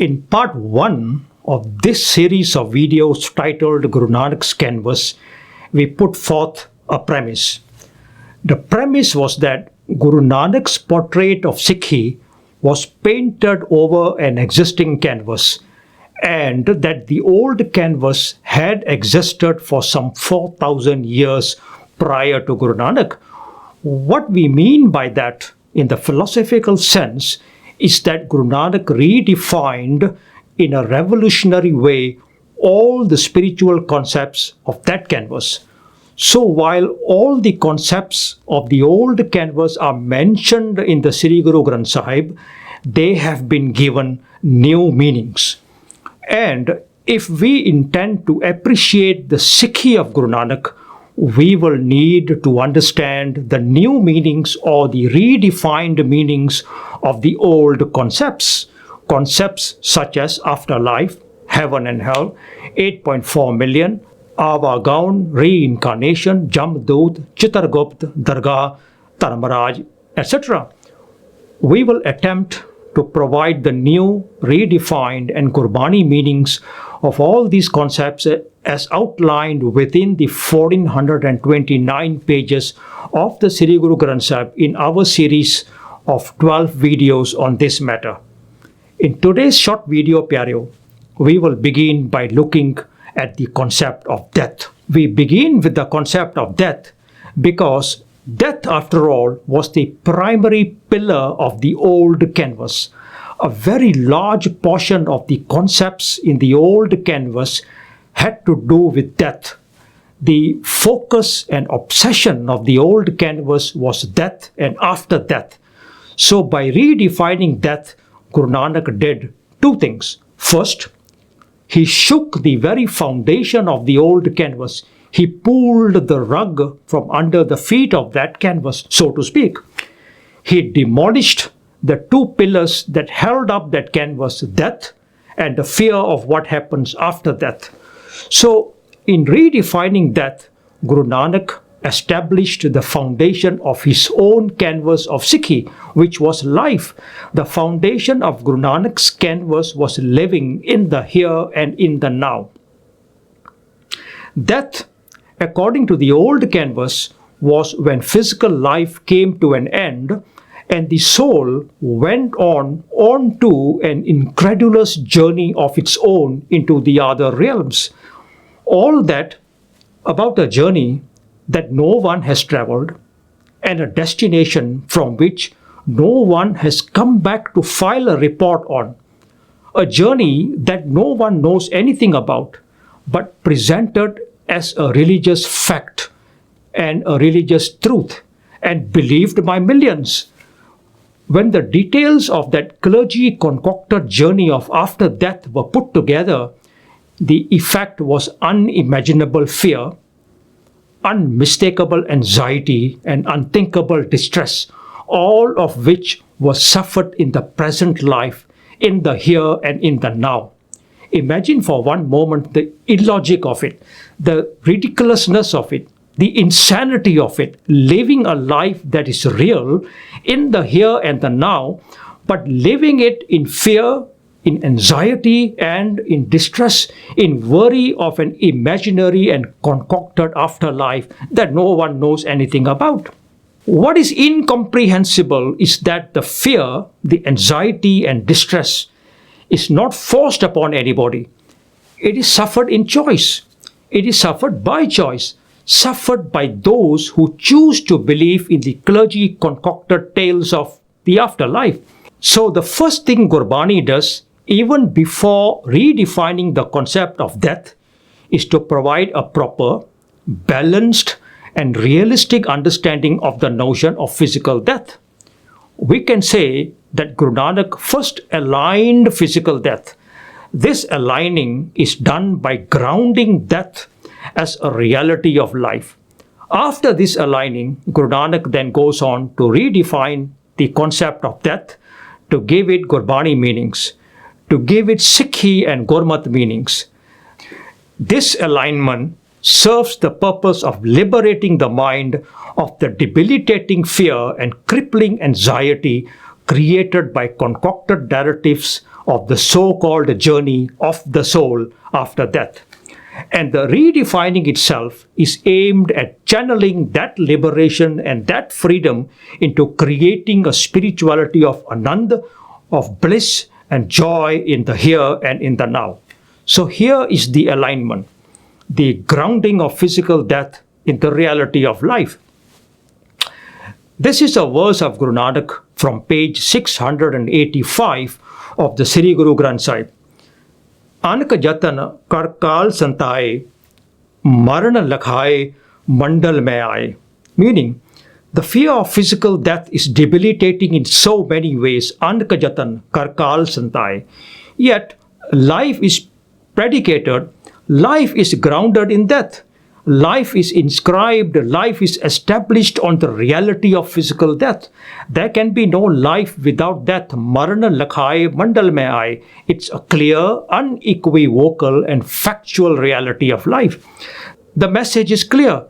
In part 1 of this series of videos titled Guru Nanak's Canvas, we put forth a premise. The premise was that Guru Nanak's portrait of Sikhi was painted over an existing canvas, and that the old canvas had existed for some 4,000 years prior to Guru Nanak. What we mean by that in the philosophical sense is that Guru Nanak redefined in a revolutionary way all the spiritual concepts of that canvas. So while all the concepts of the old canvas are mentioned in the Sri Guru Granth Sahib, they have been given new meanings. And if we intend to appreciate the Sikhi of Guru Nanak, we will need to understand the new meanings or the redefined meanings of the old concepts. Concepts such as afterlife, heaven and hell, 8.4 million, Avagaun, reincarnation, Jamdut, Chitargupt, Dargah, Dharmaraj, etc. We will attempt to provide the new, redefined and Gurbani meanings of all these concepts as outlined within the 1429 pages of the Sri Guru Granth Sahib in our series of 12 videos on this matter. In today's short video Pyareo, we will begin by looking at the concept of death. We begin with the concept of death because death, after all, was the primary pillar of the old canvas. A very large portion of the concepts in the old canvas had to do with death. The focus and obsession of the old canvas was death and after death. So by redefining death, Guru Nanak did two things. First, he shook the very foundation of the old canvas. He pulled the rug from under the feet of that canvas, so to speak. He demolished the two pillars that held up that canvas, death and the fear of what happens after death. So, in redefining death, Guru Nanak established the foundation of his own canvas of Sikhi, which was life. The foundation of Guru Nanak's canvas was living in the here and in the now. Death, according to the old canvas, was when physical life came to an end and the soul went on to an incredulous journey of its own into the other realms. All that about a journey that no one has traveled and a destination from which no one has come back to file a report on. A journey that no one knows anything about, but presented as a religious fact and a religious truth and believed by millions. When the details of that clergy concocted journey of after death were put together, the effect was unimaginable fear, unmistakable anxiety and unthinkable distress, all of which was suffered in the present life, in the here and in the now. Imagine for one moment the illogic of it, the ridiculousness of it, the insanity of it, living a life that is real in the here and the now, but living it in fear, in anxiety and in distress, in worry of an imaginary and concocted afterlife that no one knows anything about. What is incomprehensible is that the fear, the anxiety and distress is not forced upon anybody. It is suffered in choice. It is suffered by choice, suffered by those who choose to believe in the clergy concocted tales of the afterlife. So the first thing Gurbani does, even before redefining the concept of death, is to provide a proper, balanced and realistic understanding of the notion of physical death. We can say that Guru Nanak first aligned physical death. This aligning is done by grounding death as a reality of life. After this aligning, Guru Nanak then goes on to redefine the concept of death, to give it Gurbani meanings, to give it Sikhi and Gurmat meanings. This alignment serves the purpose of liberating the mind of the debilitating fear and crippling anxiety created by concocted narratives of the so-called journey of the soul after death. And the redefining itself is aimed at channeling that liberation and that freedom into creating a spirituality of ananda, of bliss and joy in the here and in the now. So here is the alignment, the grounding of physical death in the reality of life. This is a verse of Guru Nanak from page 685 of the Sri Guru Granth Sahib. Anak jatan karkal santaye, maran lakhaye, mandal mein aaye. Meaning, the fear of physical death is debilitating in so many ways. Anak jatan karkal santaye. Yet, life is predicated, life is grounded in death. Life is inscribed, life is established on the reality of physical death. There can be no life without death. Marana lakhaye mandal mein aaye. It's a clear, unequivocal and factual reality of life. The message is clear.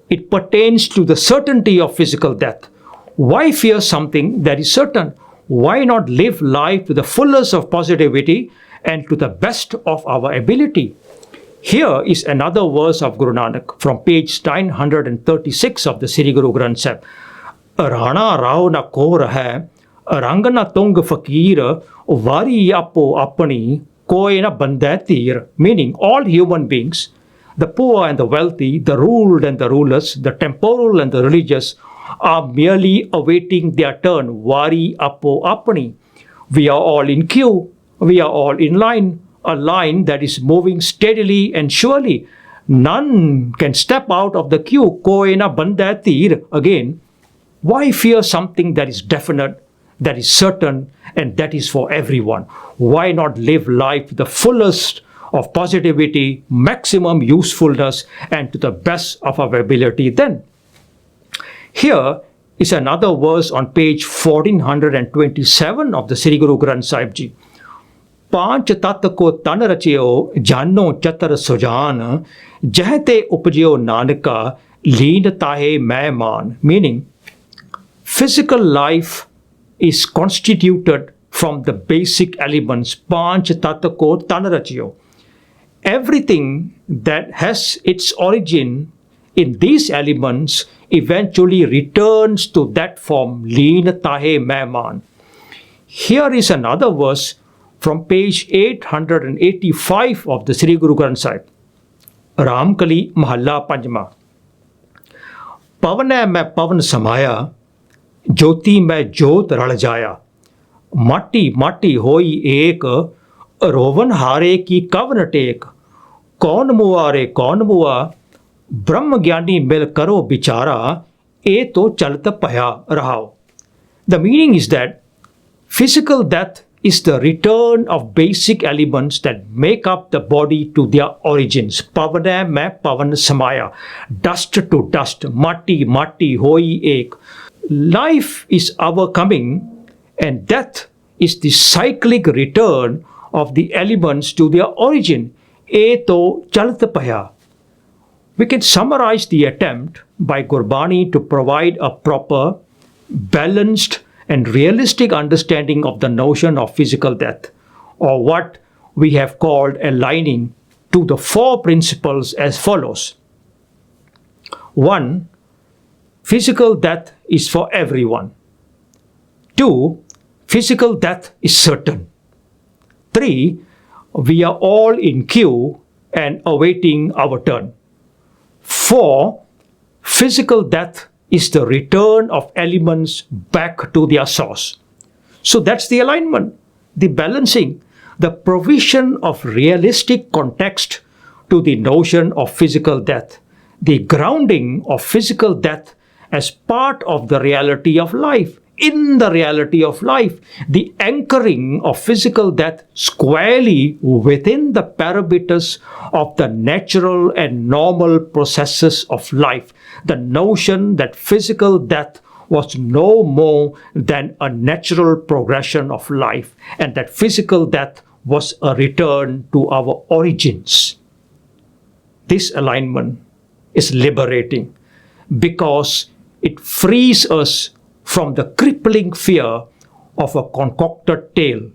It pertains to the certainty of physical death. Why fear something that is certain? Why not live life to the fullest of positivity and to the best of our ability? Here is another verse of Guru Nanak from page 936 of the Sri Guru Granth Sahib. Rana rao na ko rahe, rangana tung fakir, vari apo apani, koi na bandai tir. Meaning all human beings, the poor and the wealthy, the ruled and the rulers, the temporal and the religious, are merely awaiting their turn. Vari apo apani. We are all in queue. We are all in line. A line that is moving steadily and surely. None can step out of the queue. Koi na bandai tir. Again, why fear something that is definite, that is certain, and that is for everyone? Why not live life to the fullest of positivity, maximum usefulness, and to the best of our ability then? Here is another verse on page 1427 of the Sri Guru Granth Sahib Ji. पांच तत्व को तन रचियो जानो चतर सुजान जहते उपजयो नानका लीन ताहे मैं मान. Meaning, physical life is constituted from the basic elements. पांच तत्व को तन रचियो. Everything that has its origin in these elements eventually returns to that form. लीन ताहे मैं मान. Here is another verse from page 885 of the Sri Guru Granth Sahib. Ramkali Mahalla Panjma. Pavane mein pavan samaya, jyoti mein jyot rad jaya. Mati mati hoi ek, rovan hare ki kavan tek. Kaun mua re kaun mua, Brahm gyani mil karo bichara, e to chalta paya rahao. The meaning is that physical death is the return of basic elements that make up the body to their origins. Pavane mein pavan samaya. Dust to dust. Mati mati hoi ek. Life is our coming and death is the cyclic return of the elements to their origin. E to chalat paya. We can summarize the attempt by Gurbani to provide a proper, balanced and realistic understanding of the notion of physical death, or what we have called aligning to the four principles as follows. 1. Physical death is for everyone. 2. Physical death is certain. 3. We are all in queue and awaiting our turn. 4. Physical death is the return of elements back to their source. So that's the alignment, the balancing, the provision of realistic context to the notion of physical death, the grounding of physical death as part of the reality of life. In the reality of life, the anchoring of physical death squarely within the parameters of the natural and normal processes of life. The notion that physical death was no more than a natural progression of life, and that physical death was a return to our origins. This alignment is liberating because it frees us from the crippling fear of a concocted tale.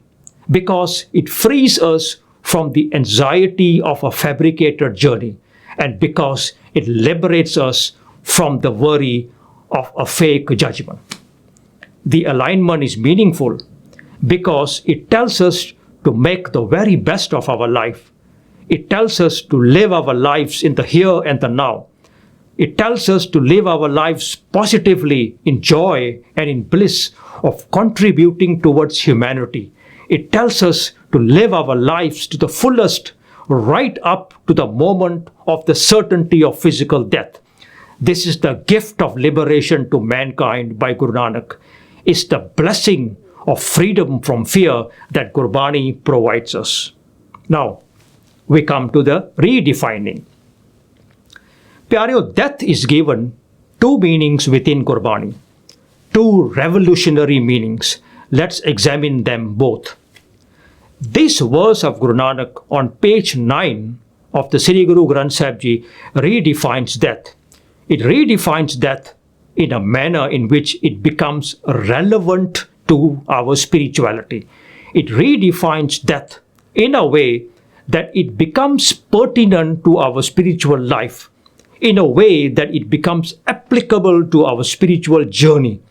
because it frees us from the anxiety of a fabricated journey, and because it liberates us from the worry of a fake judgment. The alignment is meaningful because it tells us to make the very best of our life. It tells us to live our lives in the here and the now. It tells us to live our lives positively in joy and in bliss of contributing towards humanity. It tells us to live our lives to the fullest, right up to the moment of the certainty of physical death. This is the gift of liberation to mankind by Guru Nanak. It's the blessing of freedom from fear that Gurbani provides us. Now, we come to the redefining. Pyareo, death is given two meanings within Gurbani, two revolutionary meanings. Let's examine them both. This verse of Guru Nanak on page 9 of the Sri Guru Granth Sahib Ji redefines death. It redefines death in a manner in which it becomes relevant to our spirituality. It redefines death in a way that it becomes pertinent to our spiritual life, in a way that it becomes applicable to our spiritual journey.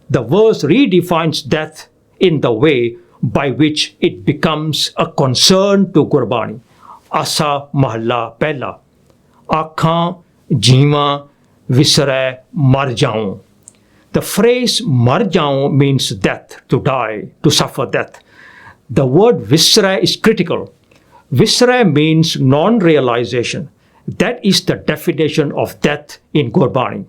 The verse redefines death in the way by which it becomes a concern to Gurbani. Asa Mahalla Pehla. Akhan Jeewa Visare Mar Jaun. The phrase Mar Jaun means death, to die, to suffer death. The word Visare is critical. Visare means non-realization. That is the definition of death in Gurbani.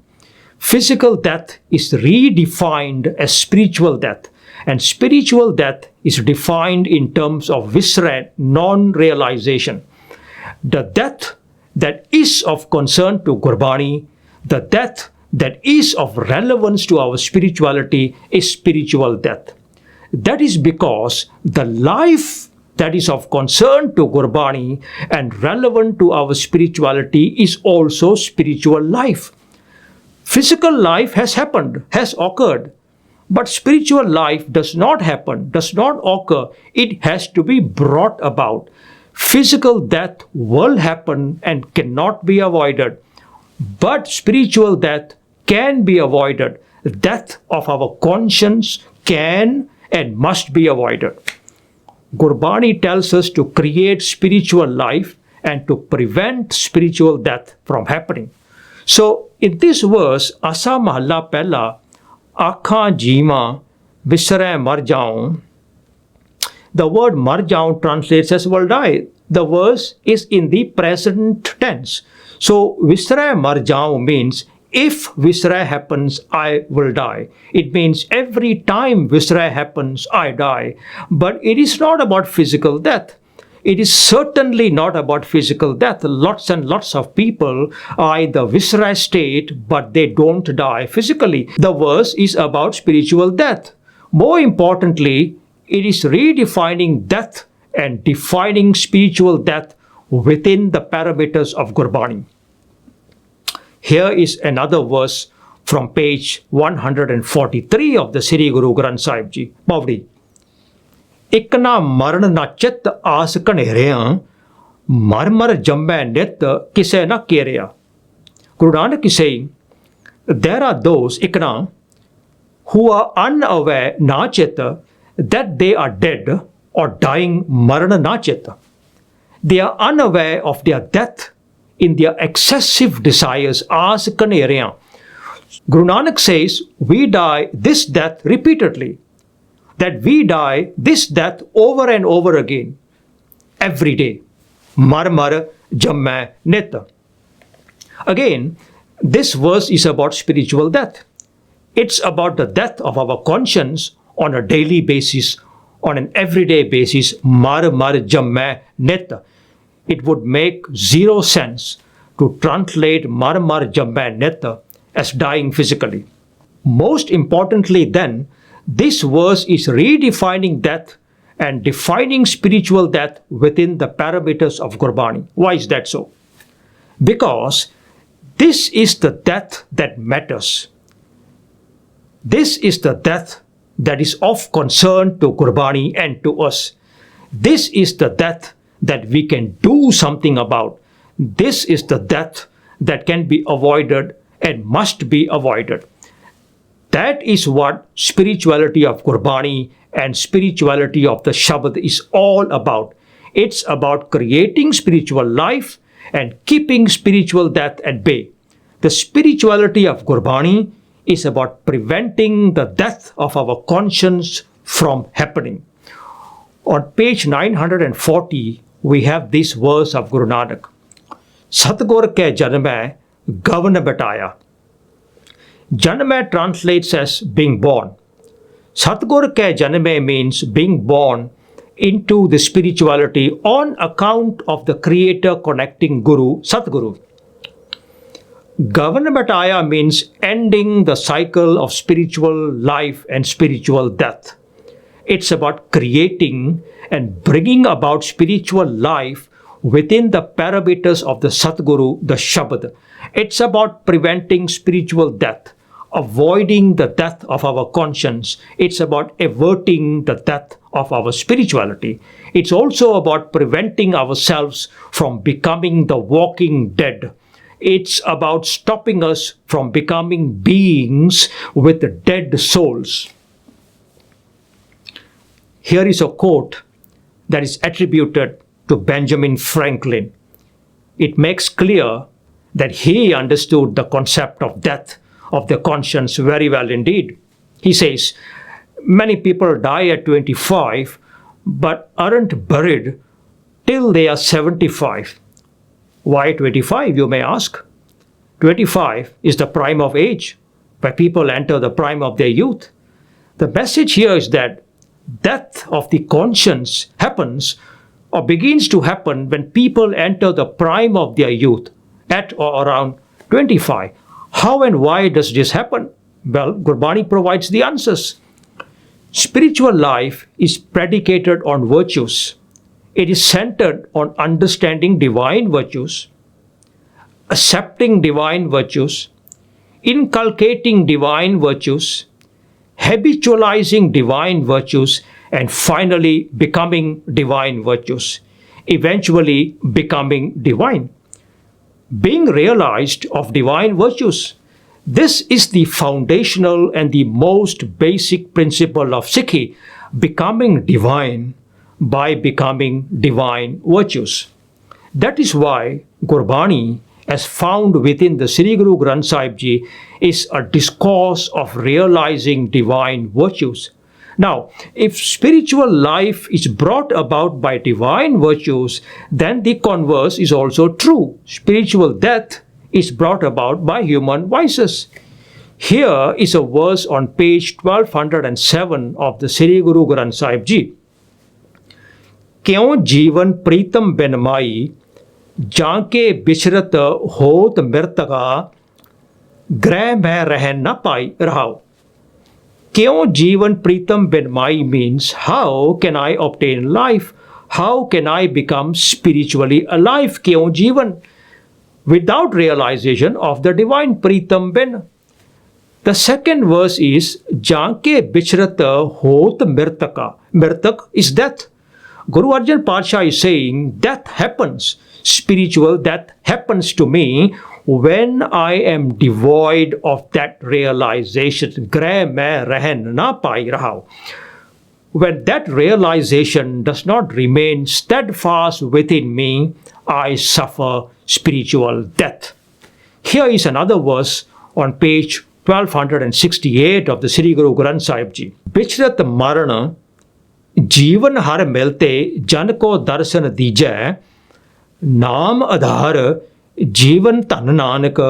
Physical death is redefined as spiritual death, and spiritual death is defined in terms of viscera, non-realization. The death that is of concern to Gurbani, the death that is of relevance to our spirituality is spiritual death. That is because the life that is of concern to Gurbani and relevant to our spirituality is also spiritual life. Physical life has happened, has occurred, but spiritual life does not happen, does not occur. It has to be brought about. Physical death will happen and cannot be avoided, but spiritual death can be avoided. Death of our conscience can and must be avoided. Gurbani tells us to create spiritual life and to prevent spiritual death from happening. So, in this verse, Asa Mahalla Pehla, Akhan Jeewa Visare Mar Jaun, the word Mar Jaun translates as will die. The verse is in the present tense. So, Visare Mar Jaun means if Visara happens, I will die. It means every time Visara happens, I die. But it is not about physical death. It is certainly not about physical death. Lots and lots of people are in the Visara state, but they don't die physically. The verse is about spiritual death. More importantly, it is redefining death and defining spiritual death within the parameters of Gurbani. Here is another verse from page 143 of the Sri Guru Granth Sahib Ji. Bavdi. Ikna maran na chit aas kanereya, mar mar jamme nit kise na kereya. Guru Nanak is saying, there are those ikna who are unaware na chit that they are dead or dying marana na chit. They are unaware of their death in their excessive desires as kanereya. Guru Nanak says, we die this death repeatedly. That we die this death over and over again, every day. Mar mar jamme nit. Again, this verse is about spiritual death. It's about the death of our conscience on a daily basis, on an everyday basis. Mar mar jamme nit. It would make zero sense to translate mar mar jamme nit as dying physically. Most importantly then, this verse is redefining death and defining spiritual death within the parameters of Gurbani. Why is that so? Because this is the death that matters. This is the death that is of concern to Gurbani and to us. This is the death that we can do something about. This is the death that can be avoided and must be avoided. That is what spirituality of Gurbani and spirituality of the Shabad is all about. It's about creating spiritual life and keeping spiritual death at bay. The spirituality of Gurbani is about preventing the death of our conscience from happening. On page 940, we have this verse of Guru Nanak. Satgur ke janme govern betaya. Janme translates as being born. Satgur ke janme means being born into the spirituality on account of the creator connecting Guru, Satguru. Govern betaya means ending the cycle of spiritual life and spiritual death. It's about creating and bringing about spiritual life within the parameters of the Satguru, the Shabad. It's about preventing spiritual death, avoiding the death of our conscience. It's about averting the death of our spirituality. It's also about preventing ourselves from becoming the walking dead. It's about stopping us from becoming beings with dead souls. Here is a quote that is attributed to Benjamin Franklin. It makes clear that he understood the concept of death of the conscience very well indeed. He says, many people die at 25 but aren't buried till they are 75. Why 25, you may ask? 25 is the prime of age, where people enter the prime of their youth. The message here is that death of the conscience happens or begins to happen when people enter the prime of their youth at or around 25. How and why does this happen? Well, Gurbani provides the answers. Spiritual life is predicated on virtues. It is centered on understanding divine virtues, accepting divine virtues, inculcating divine virtues, habitualizing divine virtues, and finally becoming divine virtues, eventually becoming divine. Being realized of divine virtues. This is the foundational and the most basic principle of Sikhi, becoming divine by becoming divine virtues. That is why Gurbani, as found within the Sri Guru Granth Sahib Ji, is a discourse of realizing divine virtues. Now, if spiritual life is brought about by divine virtues, then the converse is also true. Spiritual death is brought about by human vices. Here is a verse on page 1207 of the Sri Guru Granth Sahib Ji. क्यों जीवन प्रीतम बेनमाई जाके बिछरत होत मृतका ग्रह में रह न पाई रहाओ. क्यों जीवन प्रीतम बेनमाई means how can I obtain life? How can I become spiritually alive? क्यों जीवन? Without realization of the divine Pritam Ben. The second verse is जाके बिछरत होत मृतका. Mritak is death. Guru Arjan Padsha is saying death happens, spiritual death happens to me when I am devoid of that realization. Greh mein rehen na pai rahao. When that realization does not remain steadfast within me, I suffer spiritual death. Here is another verse on page 1268 of the Sri Guru Granth Sahib Ji. Bichrat marana जीवन हर मिलते जन को दर्शन दीजै नाम आधार जीवन धन नानक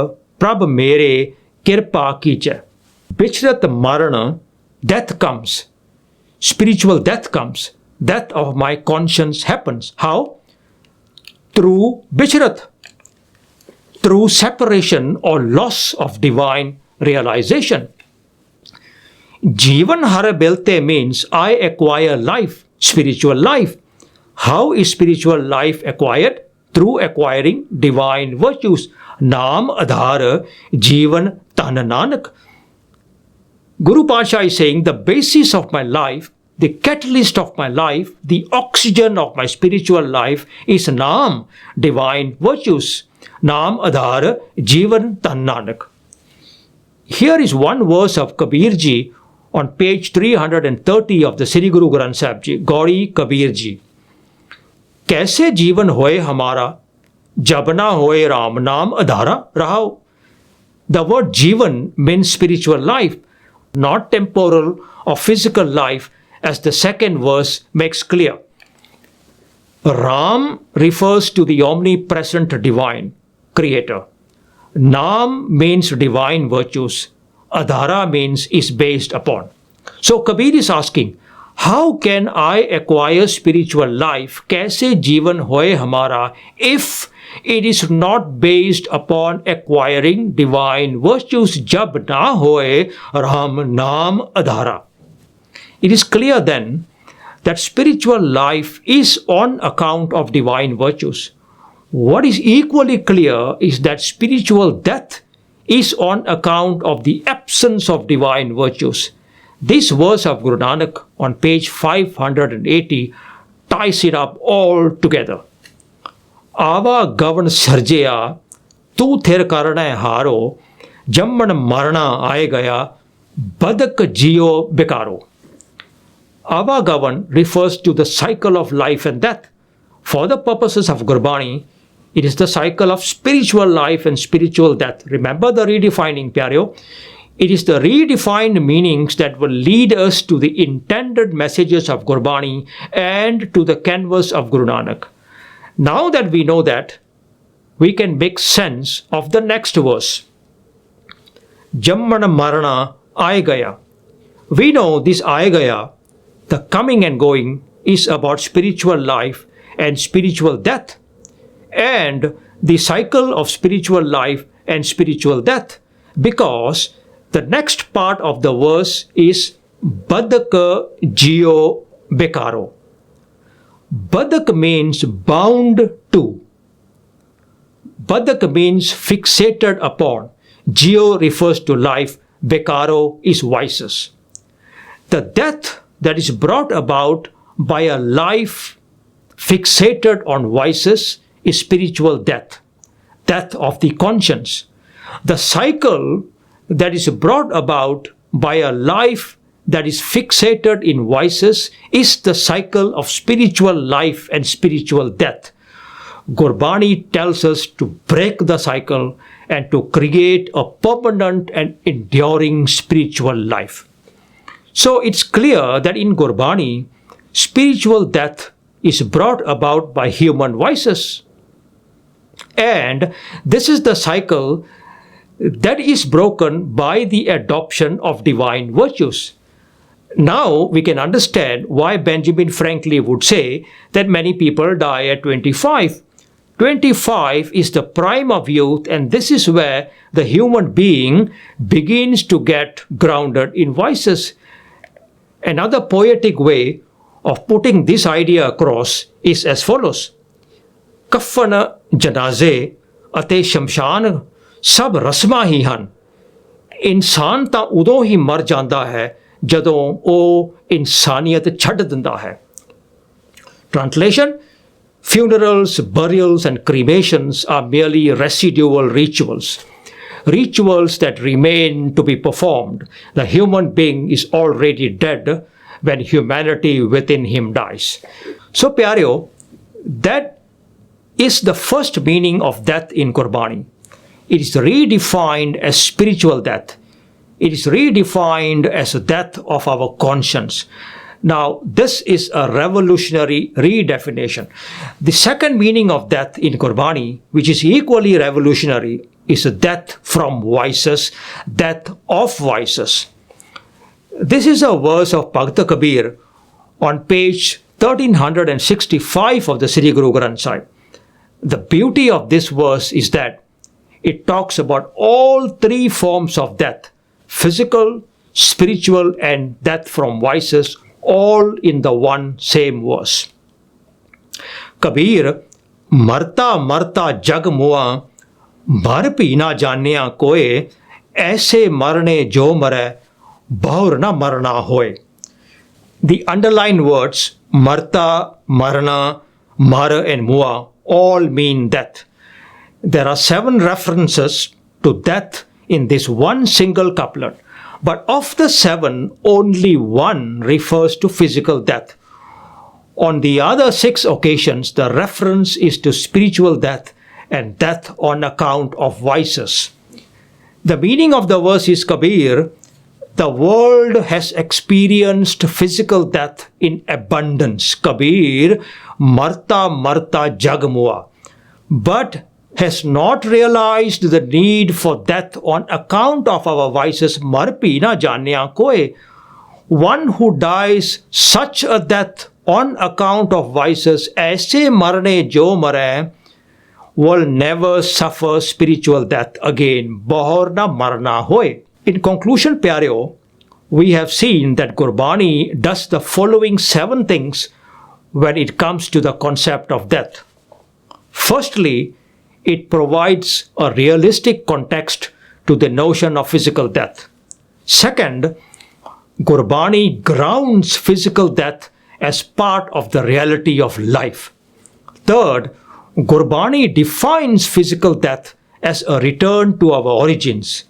प्रभ मेरे कृपा कीजै. बिछरत मरण, death comes, spiritual death comes, death of my conscience happens. How? Through bichrat, through separation or loss of divine realization. Jivan har belte means I acquire life, spiritual life. How is spiritual life acquired? Through acquiring divine virtues. Naam adhar jivan tan nanak. Guru Pasha is saying the basis of my life, the catalyst of my life, the oxygen of my spiritual life is Naam, divine virtues. Naam Adhar Jivan Tan Nanak. Here is one verse of Kabir ji on page 330 of the Sri Guru Granth Sahib ji, Gauri Kabir ji. कैसे जीवन होए हमारा जब ना होए राम नाम अधारा रहाओ. The word Jivan means spiritual life, not temporal or physical life, as the second verse makes clear. Ram refers to the omnipresent divine creator. Naam means divine virtues. Adhara means is based upon. So Kabir is asking, how can I acquire spiritual life? कैसे जीवन होए हमारा if it is not based upon acquiring divine virtues? जब ना होए राम नाम आधारा. It is clear then that spiritual life is on account of divine virtues. What is equally clear is that spiritual death is on account of the absence of divine virtues. This verse of Guru Nanak on page 580 ties it up all together. आवा गवन सर्जया तू थिर करने हारो जम्मन मरना आए गया बदक जियो Bokaro. Avagavan refers to the cycle of life and death. For the purposes of Gurbani, it is the cycle of spiritual life and spiritual death. Remember the redefining, Pyareo? It is the redefined meanings that will lead us to the intended messages of Gurbani and to the canvas of Guru Nanak. Now that we know that, we can make sense of the next verse. Jammana Marana Aaye Gaya. We know this Aaye Gaya, the coming and going, is about spiritual life and spiritual death, and the cycle of spiritual life and spiritual death, because the next part of the verse is Badaka Jio Bekaro. Badak means bound to. Badak means fixated upon. Jio refers to life. Bekaro is vices. The death that is brought about by a life fixated on vices is spiritual death, death of the conscience. The cycle that is brought about by a life that is fixated in vices is the cycle of spiritual life and spiritual death. Gurbani tells us to break the cycle and to create a permanent and enduring spiritual life. So it's clear that in Gurbani, spiritual death is brought about by human vices. And this is the cycle that is broken by the adoption of divine virtues. Now we can understand why Benjamin Franklin would say that many people die at 25. 25 is the prime of youth, and this is where the human being begins to get grounded in vices. Another poetic way of putting this idea across is as follows. Kaffan janaze ate shamshan sab rasma hi han. Insan ta udo hi mar janda hai ਜਦੋਂ ਉਹ ਇਨਸਾਨੀਅਤ ਛੱਡ ਦਿੰਦਾ ਹੈ. Translation: Funerals, burials and cremations are merely residual rituals. Rituals that remain to be performed. The human being is already dead when humanity within him dies. So, Pyareo, that is the first meaning of death in Gurbani. It is redefined as spiritual death. It is redefined as a death of our conscience. Now, this is a revolutionary redefinition. The second meaning of death in Gurbani, which is equally revolutionary, is a death from vices, death of vices. This is a verse of Bhagta Kabir on page 1365 of the Sri Guru Granth Sahib. The beauty of this verse is that it talks about all three forms of death: physical, spiritual, and death from vices, all in the one same verse. Kabir, marta marta jag mua, mar phi na janiya koe, aise marne jo mare, bahur na marna hoy. The underlined words marta, marna, mara and mua all mean death. There are 7 references to death in this one single couplet. But of the 7, only 1 refers to physical death. On the other 6 occasions, the reference is to spiritual death and death on account of vices. The meaning of the verse is Kabir, the world has experienced physical death in abundance. Kabir, marta marta jagmua. But has not realized the need for death on account of our vices. Marpi na janya koe. One who dies such a death on account of vices, aise marne jo mare, will never suffer spiritual death again. Bahor na marna hoy. In conclusion, pyareo, we have seen that Gurbani does the following 7 things when it comes to the concept of death. Firstly, it provides a realistic context to the notion of physical death. Second, Gurbani grounds physical death as part of the reality of life. Third, Gurbani defines physical death as a return to our origins.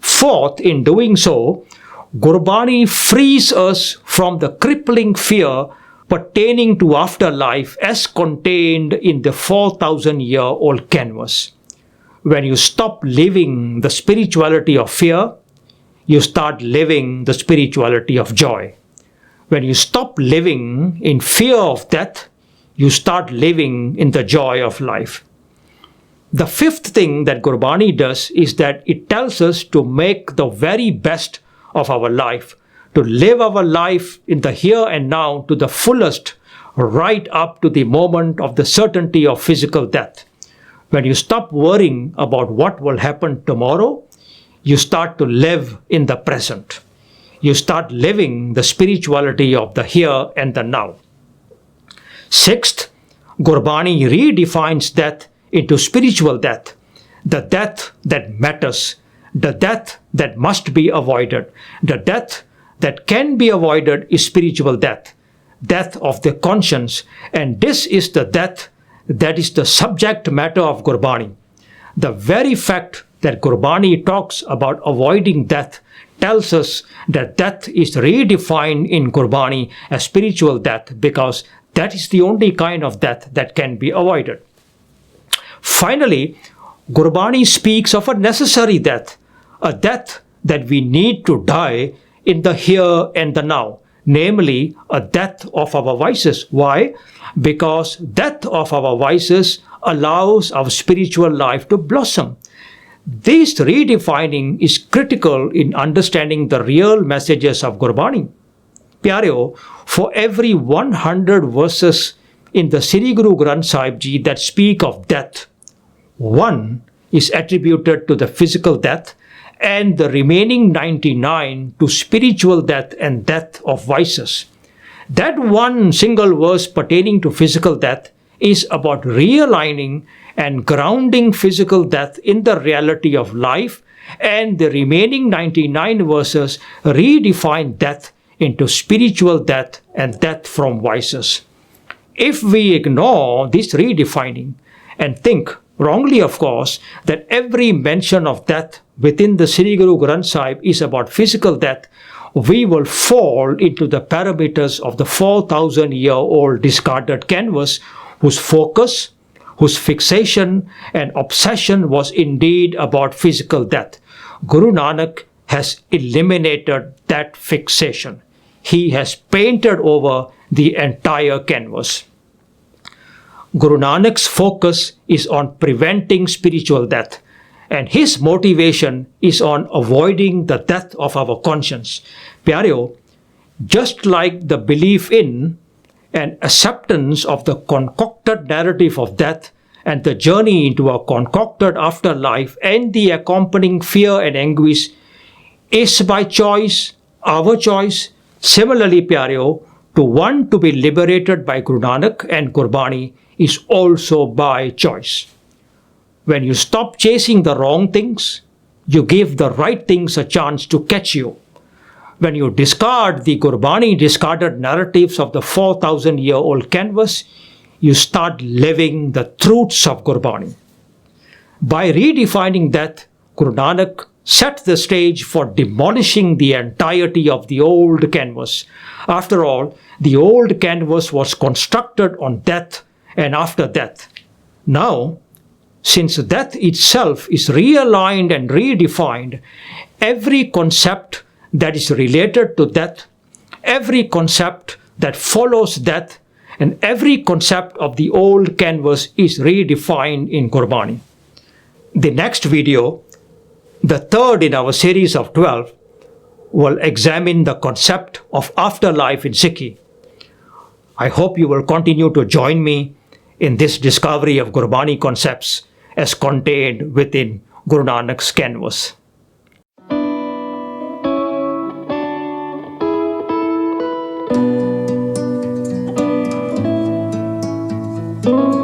Fourth, in doing so, Gurbani frees us from the crippling fear pertaining to afterlife as contained in the 4,000-year-old canvas. When you stop living the spirituality of fear, you start living the spirituality of joy. When you stop living in fear of death, you start living in the joy of life. The fifth thing that Gurbani does is that it tells us to make the very best of our life, to live our life in the here and now to the fullest, right up to the moment of the certainty of physical death. When you stop worrying about what will happen tomorrow, you start to live in the present. You start living the spirituality of the here and the now. Sixth, Gurbani redefines death into spiritual death, the death that matters, the death that must be avoided. The death that can be avoided is spiritual death, death of the conscience, and this is the death that is the subject matter of Gurbani. The very fact that Gurbani talks about avoiding death tells us that death is redefined in Gurbani as spiritual death because that is the only kind of death that can be avoided. Finally, Gurbani speaks of a necessary death, a death that we need to die in the here and the now, namely a death of our vices. Why? Because death of our vices allows our spiritual life to blossom. This redefining is critical in understanding the real messages of Gurbani. Pyareo, for every 100 verses in the Sri Guru Granth Sahib Ji that speak of death, 1 is attributed to the physical death and the remaining 99 to spiritual death and death of vices. That one single verse pertaining to physical death is about realigning and grounding physical death in the reality of life, and the remaining 99 verses redefine death into spiritual death and death from vices. If we ignore this redefining and think, wrongly of course, that every mention of death within the Sri Guru Granth Sahib is about physical death, we will fall into the parameters of the 4,000-year-old discarded canvas whose focus, whose fixation and obsession was indeed about physical death. Guru Nanak has eliminated that fixation. He has painted over the entire canvas. Guru Nanak's focus is on preventing spiritual death, and his motivation is on avoiding the death of our conscience. Pyareo, just like the belief in and acceptance of the concocted narrative of death and the journey into a concocted afterlife and the accompanying fear and anguish is by choice, our choice. Similarly, Pyareo, to want to be liberated by Guru Nanak and Gurbani is also by choice. When you stop chasing the wrong things, you give the right things a chance to catch you. when you discard the Gurbani discarded narratives of the 4,000-year-old canvas, you start living the truths of Gurbani. By redefining death, Guru Nanak set the stage for demolishing the entirety of the old canvas. After all, the old canvas was constructed on death and after death. Now, since death itself is realigned and redefined, every concept that is related to death, every concept that follows death, and every concept of the old canvas is redefined in Gurbani. The next video, the third in our series of 12, will examine the concept of afterlife in Sikhi. I hope you will continue to join me in this discovery of Gurbani concepts as contained within Guru Nanak's canvas. Thank you.